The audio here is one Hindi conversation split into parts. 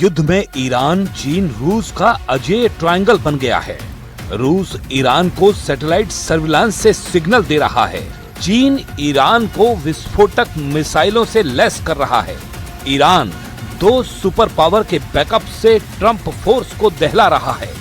युद्ध में ईरान, चीन, रूस का अजेय ट्रायंगल बन गया है। रूस ईरान को सैटेलाइट सर्विलांस से सिग्नल दे रहा है। चीन ईरान को विस्फोटक मिसाइलों से लैस कर रहा है। ईरान 2 सुपर पावर के बैकअप से ट्रंप फोर्स को दहला रहा है।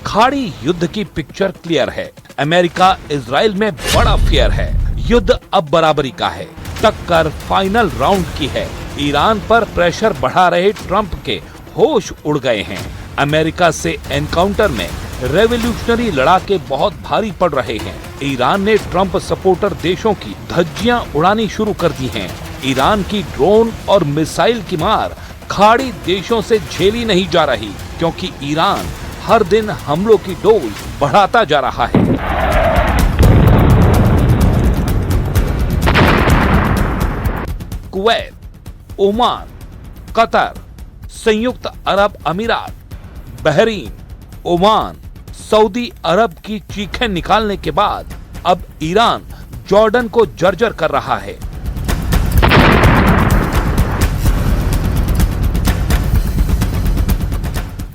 खाड़ी युद्ध की पिक्चर क्लियर है। अमेरिका इजराइल में बड़ा फेयर है। युद्ध अब बराबरी का है। टक्कर फाइनल राउंड की है। ईरान पर प्रेशर बढ़ा रहे ट्रंप के होश उड़ गए हैं। अमेरिका से एनकाउंटर में रेवोल्यूशनरी लड़ाके बहुत भारी पड़ रहे हैं। ईरान ने ट्रंप सपोर्टर देशों की धज्जियां उड़ानी शुरू कर दी हैं। ईरान की ड्रोन और मिसाइल की मार खाड़ी देशों से झेली नहीं जा रही, क्योंकि ईरान हर दिन हमलों की डोज बढ़ाता जा रहा है। कुवैत, ओमान, कतर, संयुक्त अरब अमीरात, बहरीन, ओमान, सऊदी अरब की चीखें निकालने के बाद अब ईरान जॉर्डन को जर्जर कर रहा है।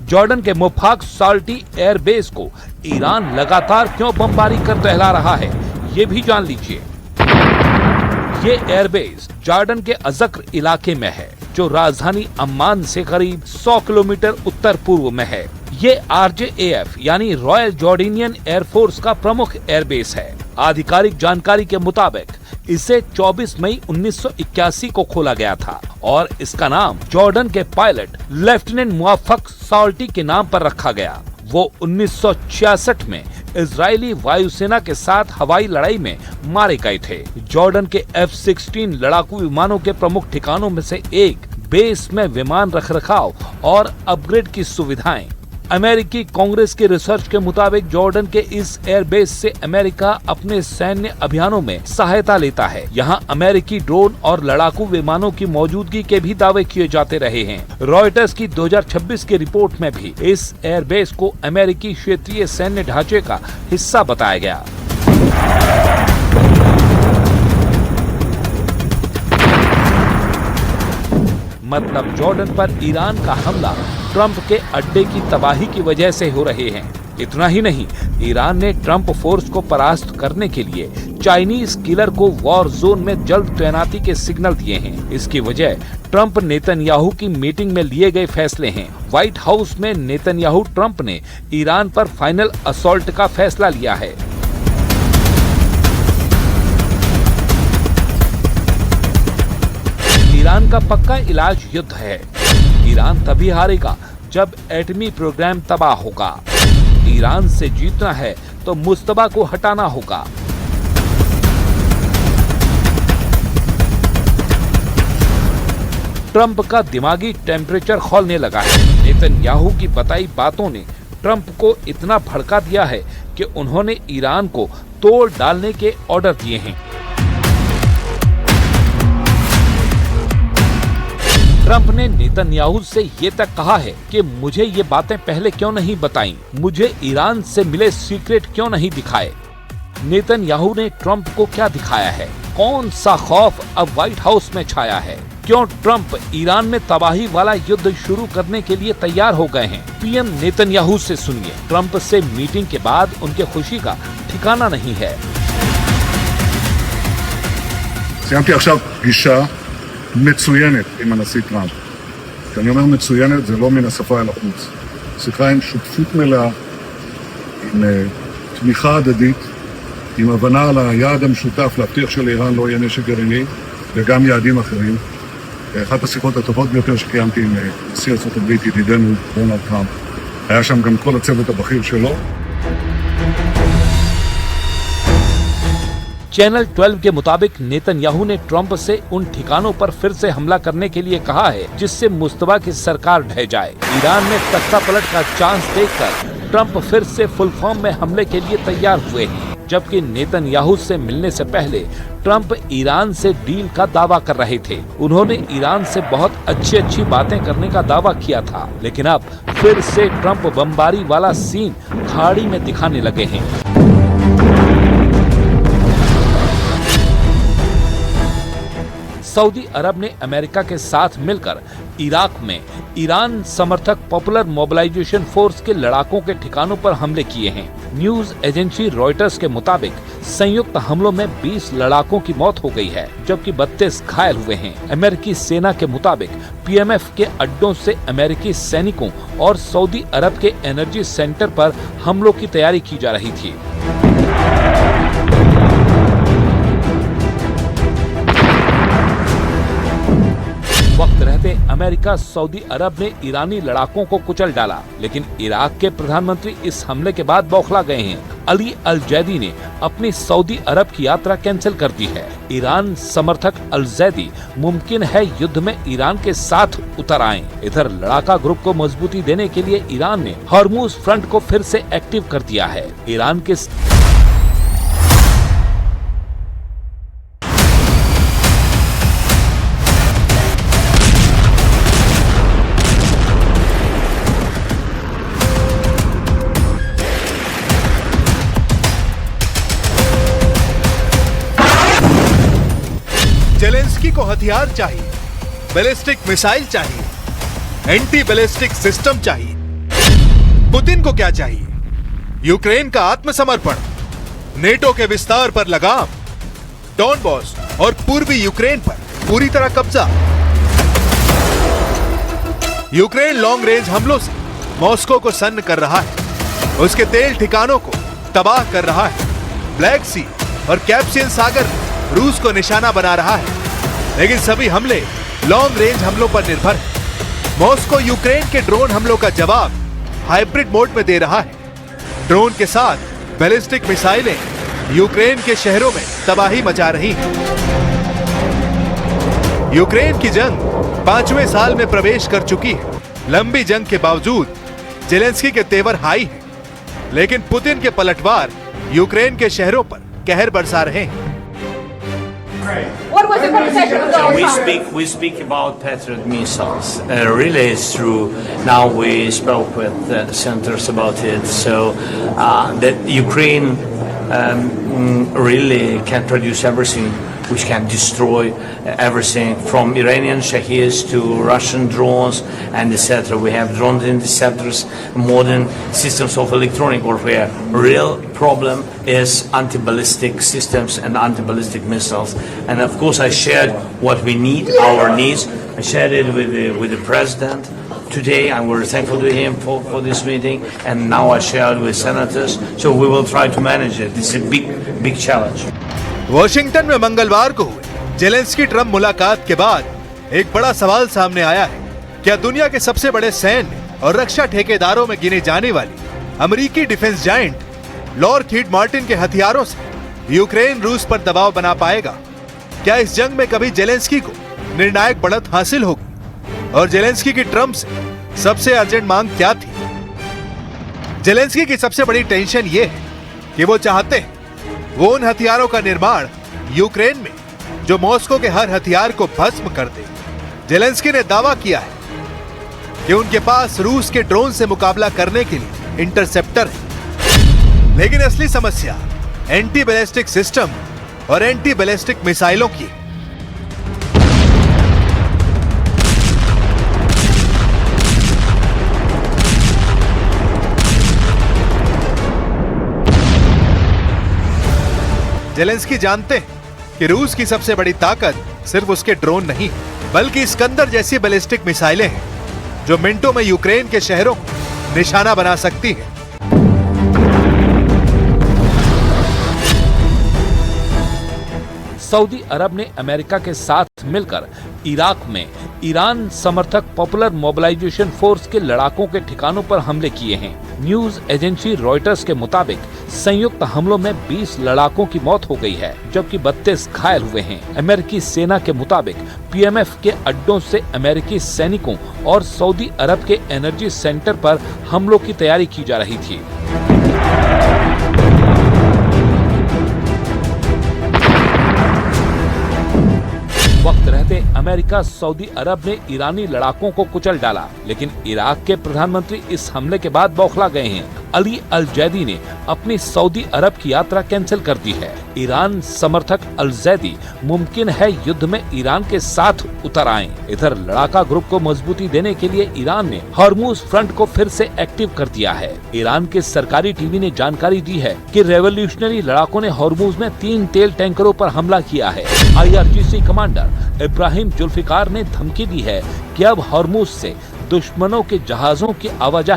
जॉर्डन के मुफाक साल्टी एयरबेस को ईरान लगातार क्यों बमबारी कर दहला रहा है, ये भी जान लीजिए। ये एयरबेस जॉर्डन के अजक्र इलाके में है, जो राजधानी अम्मान से करीब 100 किलोमीटर उत्तर पूर्व में है। ये RJAF यानी रॉयल जॉर्डेनियन एयरफोर्स का प्रमुख एयरबेस है। आधिकारिक जानकारी के मुताबिक इसे 24 मई 1981 को खोला गया था और इसका नाम जॉर्डन के पायलट लेफ्टिनेंट मुआफक साल्टी के नाम पर रखा गया। वो 1966 में इजरायली वायुसेना के साथ हवाई लड़ाई में मारे गए थे। जॉर्डन के F-16 लड़ाकू विमानों के प्रमुख ठिकानों में से एक बेस में विमान रखरखाव और अपग्रेड की सुविधाएं। अमेरिकी कांग्रेस के रिसर्च के मुताबिक जॉर्डन के इस एयरबेस से अमेरिका अपने सैन्य अभियानों में सहायता लेता है। यहाँ अमेरिकी ड्रोन और लड़ाकू विमानों की मौजूदगी के भी दावे किए जाते रहे हैं। रॉयटर्स की 2026 की रिपोर्ट में भी इस एयरबेस को अमेरिकी क्षेत्रीय सैन्य ढांचे का हिस्सा बताया गया। मतलब जॉर्डन पर ईरान का हमला ट्रंप के अड्डे की तबाही की वजह से हो रहे हैं। इतना ही नहीं, ईरान ने ट्रंप फोर्स को परास्त करने के लिए चाइनीज किलर को वॉर जोन में जल्द तैनाती के सिग्नल दिए हैं। इसकी वजह ट्रंप नेतन्याहू की मीटिंग में लिए गए फैसले हैं। व्हाइट हाउस में नेतन्याहू ट्रंप ने ईरान पर फाइनल असॉल्ट का फैसला लिया है। ईरान का पक्का इलाज युद्ध है। ईरान तभी हारेगा जब एटमी प्रोग्राम तबाह होगा। ईरान से जीतना है तो मुस्तबा को हटाना होगा। ट्रंप का दिमागी टेम्परेचर खौलने लगा है। नेतन्याहू की बताई बातों ने ट्रंप को इतना भड़का दिया है कि उन्होंने ईरान को तोड़ डालने के ऑर्डर दिए हैं। ट्रंप ने नेतन्याहू से ये तक कहा है कि मुझे ये बातें पहले क्यों नहीं बताई, मुझे ईरान से मिले सीक्रेट क्यों नहीं दिखाए। नेतन्याहू ने ट्रंप को क्या दिखाया है? कौन सा खौफ अब व्हाइट हाउस में छाया है? क्यों ट्रंप ईरान में तबाही वाला युद्ध शुरू करने के लिए तैयार हो गए हैं? पीएम नेतन्याहू से सुनिए। ट्रंप से मीटिंग के बाद उनके खुशी का ठिकाना नहीं है। מצוינת עם הנשיא טראמפ. כשאני אומר מצוינת זה לא מן השפה אל החוץ. שיחה עם שותפות מלאה, עם תמיכה הדדית, עם הבנה על היעד המשותף להבטיח שלאיראן לא יהיה נשק גרעיני וגם יעדים אחרים. אחת השיחות הטובות ביותר שקיימתי עם נשיא ארצות הברית, ידידנו דונלד טראמפ. היה שם גם כל הצוות הבכיר שלו. चैनल 12 के मुताबिक नेतन्याहू ने ट्रंप से उन ठिकानों पर फिर से हमला करने के लिए कहा है जिससे मुस्तबा की सरकार ढह जाए। ईरान में तख्ता पलट का चांस देखकर ट्रंप फिर से फुल फॉर्म में हमले के लिए तैयार हुए हैं। जबकि नेतन्याहू से मिलने से पहले ट्रंप ईरान से डील का दावा कर रहे थे। उन्होंने ईरान से बहुत अच्छी बातें करने का दावा किया था, लेकिन अब फिर से ट्रंप बमबारी वाला सीन खाड़ी में दिखाने लगे हैं। सऊदी अरब ने अमेरिका के साथ मिलकर इराक में ईरान समर्थक पॉपुलर मोबिलाइजेशन फोर्स के लड़ाकों के ठिकानों पर हमले किए हैं। न्यूज एजेंसी रॉयटर्स के मुताबिक संयुक्त हमलों में 20 लड़ाकों की मौत हो गई है, जबकि 32 घायल हुए हैं। अमेरिकी सेना के मुताबिक पीएमएफ के अड्डों से अमेरिकी सैनिकों और सऊदी अरब के एनर्जी सेंटर पर हमलों की तैयारी की जा रही थी। वक्त रहते अमेरिका सऊदी अरब ने ईरानी लड़ाकों को कुचल डाला, लेकिन इराक के प्रधानमंत्री इस हमले के बाद बौखला गए हैं। अली अल जैदी ने अपनी सऊदी अरब की यात्रा कैंसिल कर दी है। ईरान समर्थक अल जैदी मुमकिन है युद्ध में ईरान के साथ उतर आएं। इधर लड़ाका ग्रुप को मजबूती देने के लिए ईरान ने हॉर्मुज फ्रंट को फिर से एक्टिव कर दिया है। ईरान के जेलेंस्की को हथियार चाहिए, बैलिस्टिक मिसाइल चाहिए, एंटी बैलिस्टिक सिस्टम चाहिए। पुतिन को क्या चाहिए? यूक्रेन का आत्मसमर्पण, नेटो के विस्तार पर लगाम, डॉनबॉस और पूर्वी यूक्रेन पर पूरी तरह कब्जा। यूक्रेन लॉन्ग रेंज हमलों से मॉस्को को सन्न कर रहा है, उसके तेल ठिकानों को तबाह कर रहा है। ब्लैक सी और कैस्पियन सागर रूस को निशाना बना रहा है, लेकिन सभी हमले लॉन्ग रेंज हमलों पर निर्भर है। मॉस्को यूक्रेन के ड्रोन हमलों का जवाब हाइब्रिड मोड में दे रहा है। ड्रोन के साथ बैलिस्टिक मिसाइलें यूक्रेन के शहरों में तबाही मचा रही हैं। यूक्रेन की जंग 5वें साल में प्रवेश कर चुकी है। लंबी जंग के बावजूद जेलेंस्की के तेवर हाई हैं, लेकिन पुतिन के पलटवार यूक्रेन के शहरों पर कहर बरसा रहे हैं। What was the conversation with Donald We speak about Patriot missiles. Really, it's true. Now we spoke with senators about it. So that Ukraine really can produce everything, which can destroy everything from Iranian Shaheeds to Russian drones and etc. We have drone interceptors, modern systems of electronic warfare. Real problem is anti-ballistic systems and anti-ballistic missiles. And of course, I shared what we need, our needs. I shared it with the president today. I'm very thankful to him for this meeting. And now I shared with senators. So we will try to manage it. It's a big challenge. Washington में मंगलवार को हुए जेलेंस्की ट्रंप मुलाकात के बाद एक बड़ा सवाल सामने आया है। क्या दुनिया के सबसे बड़े सैन्य और रक्षा ठेकेदारों में गिने जाने वाली अमेरिकी डिफेंस जायंट लॉकहीड मार्टिन के हथियारों से यूक्रेन रूस पर दबाव बना पाएगा? क्या इस जंग में कभी जेलेंस्की को निर्णायक बढ़त हासिल होगी? और जेलेंस्की की ट्रंप से सबसे अर्जेंट मांग क्या थी? जेलेंस्की की सबसे बड़ी टेंशन ये है कि वो चाहते हैं वो उन हथियारों का निर्माण यूक्रेन में जो मॉस्को के हर हथियार को भस्म कर दे। जेलेंस्की ने दावा किया है कि उनके पास रूस के ड्रोन से मुकाबला करने के लिए इंटरसेप्टर है, लेकिन असली समस्या एंटी बैलिस्टिक सिस्टम और एंटी बैलिस्टिक मिसाइलों की। जेलेंस्की जानते हैं कि रूस की सबसे बड़ी ताकत सिर्फ उसके ड्रोन नहीं, बल्कि इस्कंदर जैसी बैलिस्टिक मिसाइलें हैं जो मिनटों में यूक्रेन के शहरों को निशाना बना सकती हैं। सऊदी अरब ने अमेरिका के साथ मिलकर इराक में ईरान समर्थक पॉपुलर मोबिलाइजेशन फोर्स के लड़ाकों के ठिकानों पर हमले किए हैं। न्यूज एजेंसी रॉयटर्स के मुताबिक संयुक्त हमलों में 20 लड़ाकों की मौत हो गई है, जबकि 32 घायल हुए हैं। अमेरिकी सेना के मुताबिक पीएमएफ के अड्डों से अमेरिकी सैनिकों और सऊदी अरब के एनर्जी सेंटर पर हमलों की तैयारी की जा रही थी। रहते अमेरिका सऊदी अरब ने ईरानी लड़ाकों को कुचल डाला, लेकिन इराक के प्रधानमंत्री इस हमले के बाद बौखला गए हैं। अली अल जैदी ने अपनी सऊदी अरब की यात्रा कैंसिल कर दी है। ईरान समर्थक अल जैदी मुमकिन है युद्ध में ईरान के साथ उतर आएं। इधर लड़ाका ग्रुप को मजबूती देने के लिए ईरान ने हॉर्मुज फ्रंट को फिर से एक्टिव कर दिया है। ईरान के सरकारी टीवी ने जानकारी दी है कि रेवोल्यूशनरी लड़ाकों ने हॉर्मुज में 3 तेल टैंकरों पर हमला किया है। IRGC कमांडर इब्राहिम जुल्फिकार ने धमकी दी है कि अब हॉर्मुज से दुश्मनों के जहाजों की आवाजाही